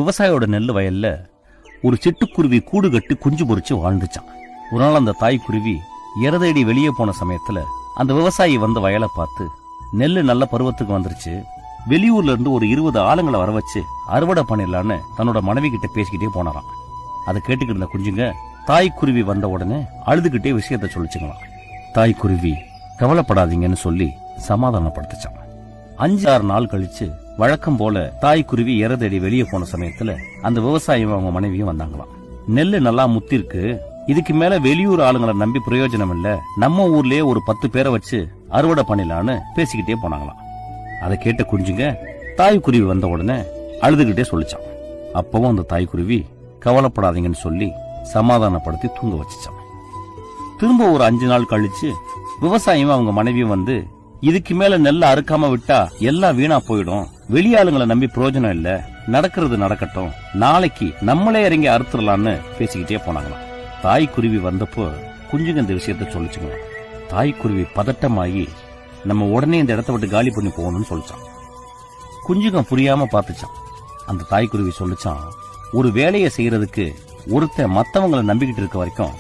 விவசாயியோட நெல் வயல்ல ஒரு சிட்டுக்குருவி கூடு கட்டி குஞ்சு பொறிச்சு வாழ்ந்துச்சான். ஒரு நாள் அந்த தாய்க்குருவி இறதேடி வெளியே போன சமயத்துல அந்த விவசாயி வந்த வயலை பார்த்து, நெல்லு நல்ல பருவத்துக்கு வந்துருச்சு, வெளியூர்ல இருந்து ஒரு 20 ஆளுங்களை வர வச்சு அறுவடை பண்ணிடலான்னு தன்னோட மனைவி கிட்ட பேசிக்கிட்டே போனாராம். அதை கேட்டுக்கிட்டு இருந்த குஞ்சுங்க தாய்க்குருவி வந்த உடனே அழுதுகிட்டே விஷயத்த சொல்லிச்சுங்களாம். தாய்க்குருவி கவலைப்படாதீங்கன்னு சொல்லி சமாதானப்படுத்துச்சான். 5-6 நாள் கழிச்சு வழக்கம் போல தாய்க்குருவி இறதேடி வெளியே போன சமயத்துல அந்த விவசாயியும் அவங்க மனைவியும் வந்தாங்களாம். நெல்லு நல்லா முத்திருக்கு, இதுக்கு மேல வெளியூர் ஆளுங்களை நம்பி பிரயோஜனம் இல்ல, நம்ம ஊர்லயே ஒரு 10 பேரை வச்சு அறுவடை பண்ணிடலான்னு பேசிக்கிட்டே போனாங்களாம். அதை கேட்ட குஞ்சுங்க தாய்க்குருவி வந்த உடனே அழுதுகிட்டே சொல்லிச்சான். அப்பவும் அந்த தாய்க்குருவி கவலைப்படாதீங்கன்னு சொல்லி சமாதானப்படுத்தி தூங்க வச்சுச்சான். திரும்ப ஒரு 5 நாள் கழிச்சு விவசாயியும் அவங்க மனைவியும் வந்து, இதுக்கு மேல நெல்ல அறுக்காம விட்டா எல்லாம் வீணா போயிடும், வெளியாளுங்களை நம்பி பிரயோஜனம் இல்ல, நடக்கிறது நடக்கட்டும், நாளைக்கு நம்மளே இறங்கி அறுத்துடலான்னு பேசிக்கிட்டே போனாங்களாம். தாய்க்குருவி வந்தப்போ குஞ்சுங்க இந்த விஷயத்த சொல்லிச்சுங்க. தாய்க்குருவி பதட்டமாகி நம்ம உடனே இந்த இடத்த விட்டு காலி பண்ணி போகணும்னு சொல்லிச்சான். குஞ்சுங்க புரியாம பார்த்துச்சான். அந்த தாய்க்குருவி சொல்லிச்சான், ஒரு வேலையை செய்யறதுக்கு ஒருத்தன் மத்தவங்களை நம்பிக்கிட்டு இருக்க வரைக்கும்